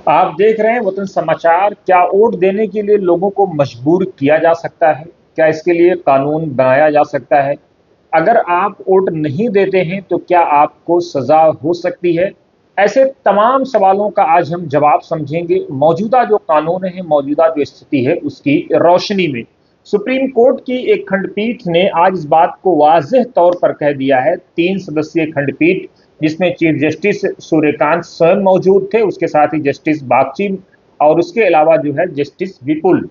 आप देख रहे हैं वतन समाचार। क्या वोट देने के लिए लोगों को मजबूर किया जा सकता है? क्या इसके लिए कानून बनाया जा सकता है? अगर आप वोट नहीं देते हैं तो क्या आपको सजा हो सकती है? ऐसे तमाम सवालों का आज हम जवाब समझेंगे मौजूदा जो कानून है, मौजूदा जो स्थिति है उसकी रोशनी में। सुप्रीम कोर्ट की एक खंडपीठ ने आज इस बात को वाज़ेह तौर पर कह दिया है। 3 सदस्यीय खंडपीठ जिसमें चीफ जस्टिस सूर्यकांत स्वयं मौजूद थे, उसके साथ ही जस्टिस बागची और उसके अलावा जो है जस्टिस विपुल।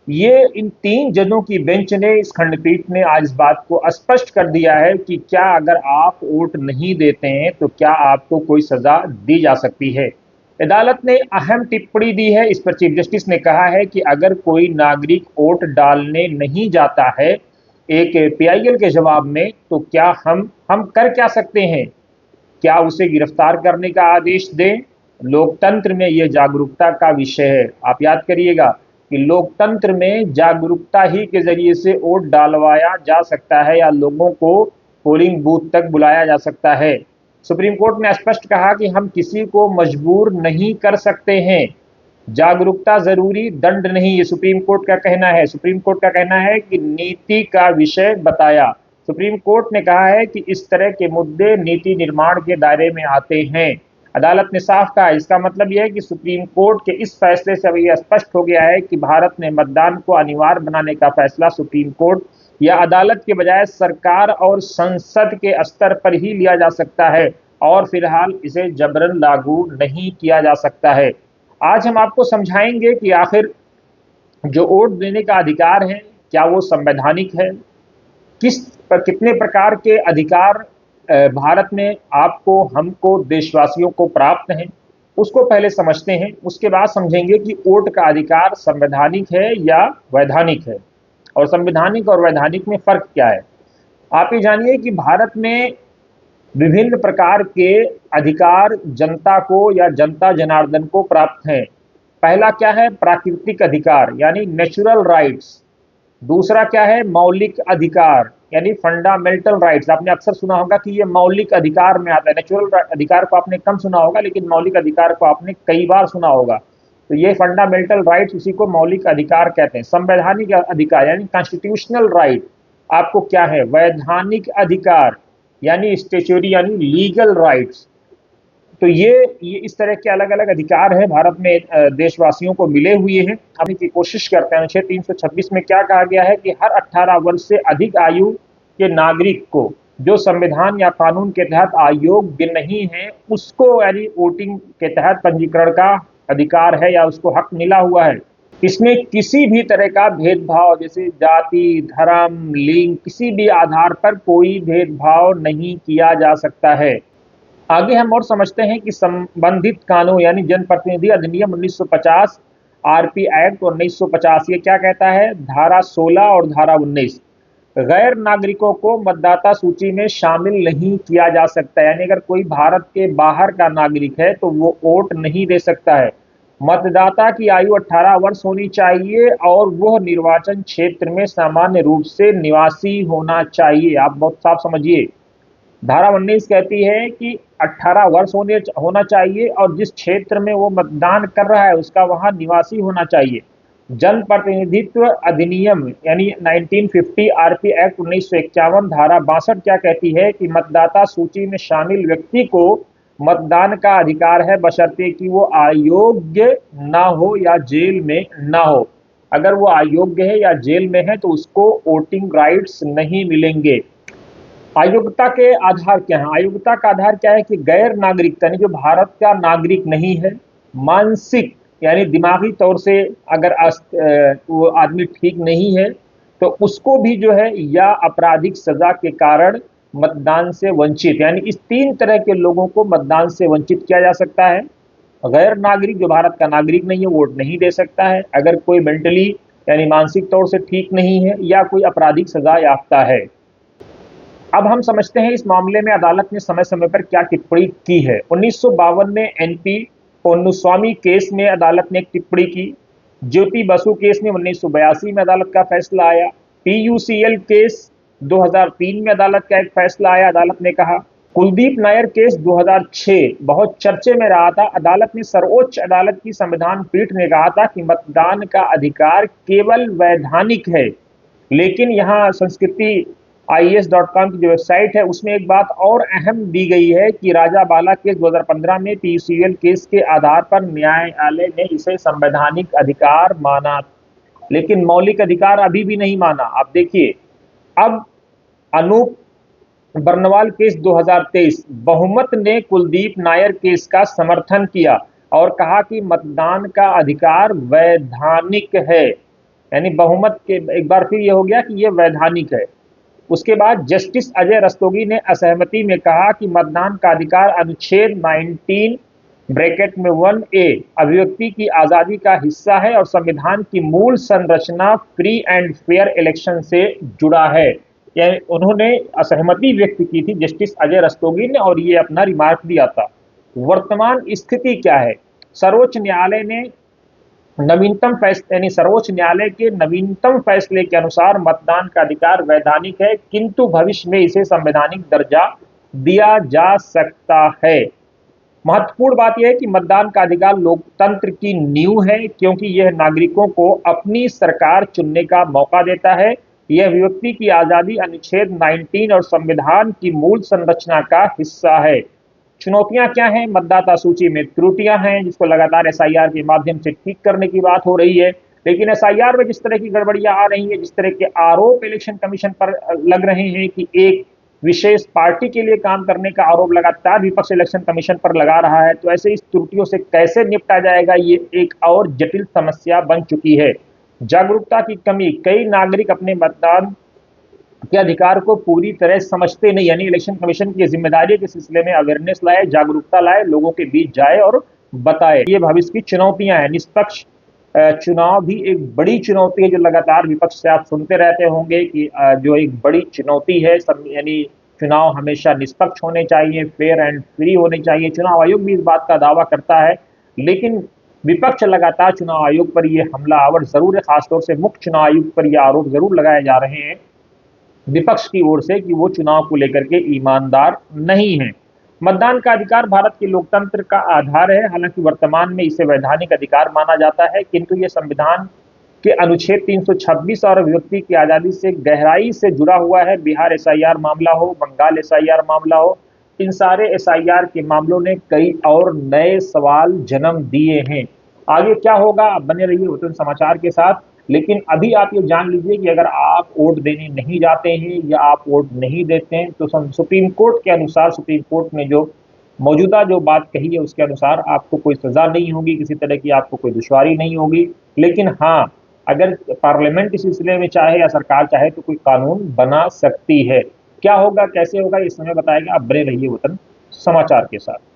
ये इन 3 जजों की बेंच ने, इस खंडपीठ ने आज इस बात को स्पष्ट कर दिया है कि क्या अगर आप वोट नहीं देते हैं तो क्या आपको कोई सजा दी जा सकती है। अदालत ने अहम टिप्पणी दी है। इस पर चीफ जस्टिस ने कहा है कि अगर कोई नागरिक वोट डालने नहीं जाता है एक पीआईएल के जवाब में, तो क्या हम कर क्या सकते हैं? क्या उसे गिरफ्तार करने का आदेश दें? लोकतंत्र में यह जागरूकता का विषय है। आप याद करिएगा कि लोकतंत्र में जागरूकता ही के जरिए से वोट डालवाया जा सकता है या लोगों को पोलिंग बूथ तक बुलाया जा सकता है। सुप्रीम कोर्ट ने स्पष्ट कहा कि हम किसी को मजबूर नहीं कर सकते हैं। जागरूकता जरूरी, दंड नहीं, ये सुप्रीम कोर्ट का कहना है। सुप्रीम कोर्ट का कहना है कि नीति का विषय बताया। सुप्रीम कोर्ट ने कहा है कि इस तरह के मुद्दे नीति निर्माण के दायरे में आते हैं। अदालत ने साफ कहा। इसका मतलब यह है कि सुप्रीम कोर्ट के इस फैसले से अब यह स्पष्ट हो गया है कि भारत में मतदान को अनिवार्य बनाने का फैसला सुप्रीम कोर्ट या अदालत के बजाय सरकार और संसद के स्तर पर ही लिया जा सकता है और फिलहाल इसे जबरन लागू नहीं किया जा सकता है। आज हम आपको समझाएंगे कि आखिर जो वोट देने का अधिकार है क्या वो संवैधानिक है, कितने प्रकार के अधिकार भारत में आपको, हमको, देशवासियों को प्राप्त हैं, उसको पहले समझते हैं। उसके बाद समझेंगे कि वोट का अधिकार संवैधानिक है या वैधानिक है और संवैधानिक और वैधानिक में फर्क क्या है। आप ये जानिए कि भारत में विभिन्न प्रकार के अधिकार जनता को या जनता जनार्दन को प्राप्त हैं। पहला क्या है? प्राकृतिक अधिकार यानी नेचुरल राइट्स। दूसरा क्या है? मौलिक अधिकार यानी फंडामेंटल राइट्स। आपने अक्सर सुना होगा कि ये मौलिक अधिकार में आता है। नेचुरल अधिकार को आपने कम सुना होगा, लेकिन मौलिक अधिकार को आपने कई बार सुना होगा। तो ये फंडामेंटल राइट्स, उसी को मौलिक अधिकार कहते हैं। संवैधानिक अधिकार यानी कॉन्स्टिट्यूशनल राइट आपको क्या है? वैधानिक अधिकार यानी स्टेचुरी यानी लीगल राइट्स। तो ये इस तरह के अलग अलग अधिकार है भारत में देशवासियों को मिले हुए हैं। अभी की कोशिश करते हैं। अनुच्छेद 326 में क्या कहा गया है कि हर 18 वर्ष से अधिक आयु के नागरिक को जो संविधान या कानून के तहत अयोग्य नहीं है उसको यानी वोटिंग के तहत पंजीकरण का अधिकार है या उसको हक मिला हुआ है। इसमें किसी भी तरह का भेदभाव, जैसे जाति, धर्म, लिंग, किसी भी आधार पर कोई भेदभाव नहीं किया जा सकता है। आगे हम और समझते हैं कि संबंधित कानून यानी जनप्रतिनिधि अधिनियम 1950, आरपी एक्ट 1950 ये क्या कहता है? धारा 16 और धारा 19, गैर नागरिकों को मतदाता सूची में शामिल नहीं किया जा सकता। यानी अगर कोई भारत के बाहर का नागरिक है तो वो वोट नहीं दे सकता है। मतदाता की आयु 18 वर्ष होनी चाहिए और वह निर्वाचन क्षेत्र में सामान्य रूप से निवासी होना चाहिए। आप बहुत साफ समझिए। धारा 19 कहती है कि 18 वर्ष होना चाहिए और जिस क्षेत्र में वो मतदान कर रहा है उसका वहां निवासी होना चाहिए। जनप्रतिनिधित्व अधिनियम यानी 1950 आरपी एक्ट 1951 धारा 62 क्या कहती है कि मतदाता सूची में शामिल व्यक्ति को मतदान का अधिकार है बशर्ते कि वो अयोग्य ना हो या जेल में ना हो। अगर वो अयोग्य है या जेल में है तो उसको वोटिंग राइट्स नहीं मिलेंगे। अयोग्यता के आधार क्या है? अयोग्यता का आधार क्या है कि गैर नागरिकता यानी जो भारत का नागरिक नहीं है, मानसिक यानी दिमागी तौर से अगर वो आदमी ठीक नहीं है तो उसको भी जो है या आपराधिक सजा के कारण मतदान से वंचित, यानी इस 3 तरह के लोगों को मतदान से वंचित किया जा सकता है। गैर नागरिक जो भारत का नागरिक नहीं है वोट नहीं दे सकता है। अगर कोई मेंटली यानी मानसिक तौर से ठीक नहीं है या कोई आपराधिक सजा याफ्ता है। अब हम समझते हैं इस मामले में अदालत ने समय समय पर क्या टिप्पणी की है। 1952 में एनपी पोन्नुस्वामी केस में अदालत ने एक टिप्पणी की। ज्योति बसु केस में 1982 में अदालत का फैसला आया। पीयूसीएल केस 2003 में अदालत का एक फैसला आया। अदालत ने कहा कुलदीप नायर केस 2006 बहुत चर्चे में रहा था। अदालत ने, सर्वोच्च अदालत की संविधान पीठ ने कहा था कि मतदान का अधिकार केवल वैधानिक है। लेकिन यहाँ संस्कृति IAS.com की जो वेबसाइट है उसमें एक बात और अहम दी गई है कि राजा बाला केस 2015 में PUCL केस के आधार पर न्यायालय ने इसे संवैधानिक अधिकार माना, लेकिन मौलिक अधिकार अभी भी नहीं माना। आप देखिए, अब अनूप बर्नवाल केस 2023, बहुमत ने कुलदीप नायर केस का समर्थन किया और कहा कि मतदान का अधिकार वैधानिक है। यानी बहुमत के एक बार फिर यह हो गया कि यह वैधानिक है। उसके बाद जस्टिस अजय रस्तोगी ने असहमति में कहा कि मतदान का अधिकार अनुच्छेद 19 ब्रैकेट में 1A अभिव्यक्ति की आजादी का हिस्सा है और संविधान की मूल संरचना फ्री एंड फेयर इलेक्शन से जुड़ा है। यानी उन्होंने असहमति व्यक्त की थी जस्टिस अजय रस्तोगी ने, और ये अपना रिमार्क दिया था। वर्तमान स्थिति क्या है? सर्वोच्च न्यायालय ने नवीनतम फैसले, यानी सर्वोच्च न्यायालय के नवीनतम फैसले के अनुसार मतदान का अधिकार वैधानिक है, किंतु भविष्य में इसे संवैधानिक दर्जा दिया जा सकता है। महत्वपूर्ण बात यह है कि मतदान का अधिकार लोकतंत्र की नींव है, क्योंकि यह नागरिकों को अपनी सरकार चुनने का मौका देता है। यह अभिव्यक्ति की आजादी अनुच्छेद 19 और संविधान की मूल संरचना का हिस्सा है। चुनौतियां क्या हैं? मतदाता सूची में त्रुटियां हैं, जिसको लगातार SIR के माध्यम से ठीक करने की बात हो रही है। लेकिन SIR में जिस तरह की गड़बड़ियां आ रही है, जिस तरह के आरोप इलेक्शन कमीशन पर लग रहे हैं कि एक विशेष पार्टी के लिए काम करने का आरोप लगातार विपक्ष इलेक्शन कमीशन पर लगा रहा है, तो ऐसे इस त्रुटियों से कैसे निपटा जाएगा, ये एक और जटिल समस्या बन चुकी है। जागरूकता की कमी, कई नागरिक अपने मतदान के अधिकार को पूरी तरह समझते नहीं। यानी इलेक्शन कमीशन की जिम्मेदारी के सिलसिले में अवेयरनेस लाए, जागरूकता लाए, लोगों के बीच जाए और बताए। ये भविष्य की चुनौतियां हैं। निष्पक्ष चुनाव भी एक बड़ी चुनौती है, जो लगातार विपक्ष से आप सुनते रहते होंगे कि जो एक बड़ी चुनौती है। यानी चुनाव हमेशा निष्पक्ष होने चाहिए, फेयर एंड फ्री होने चाहिए। चुनाव आयोग भी इस बात का दावा करता है, लेकिन विपक्ष लगातार चुनाव आयोग पर यह हमलावर जरूर है। खासतौर से मुख्य चुनाव आयुक्त पर यह आरोप जरूर लगाए जा रहे हैं विपक्ष की ओर से कि वो चुनाव को लेकर के ईमानदार नहीं है। मतदान का अधिकार भारत के लोकतंत्र का आधार है। हालांकि वर्तमान में इसे वैधानिक अधिकार माना जाता है, किंतु ये संविधान के अनुच्छेद 326 और अभिव्यक्ति की आजादी से गहराई से जुड़ा हुआ है। बिहार SIR मामला हो, बंगाल SIR मामला हो, इन सारे SIR के मामलों ने कई और नए सवाल जन्म दिए हैं। आगे क्या होगा? आप बने रहिए वतन समाचार के साथ। लेकिन अभी आप ये जान लीजिए कि अगर आप वोट देने नहीं जाते हैं या आप वोट नहीं देते हैं, तो सुप्रीम कोर्ट के अनुसार, सुप्रीम कोर्ट में जो मौजूदा जो बात कही है उसके अनुसार आपको कोई सजा नहीं होगी, किसी तरह की आपको कोई दुश्वारी नहीं होगी। लेकिन हाँ, अगर पार्लियामेंट इस सिलसिले में चाहे या सरकार चाहे तो कोई कानून बना सकती है। क्या होगा, कैसे होगा, इस समय बताएगा। आप बने रहिए वतन समाचार के साथ।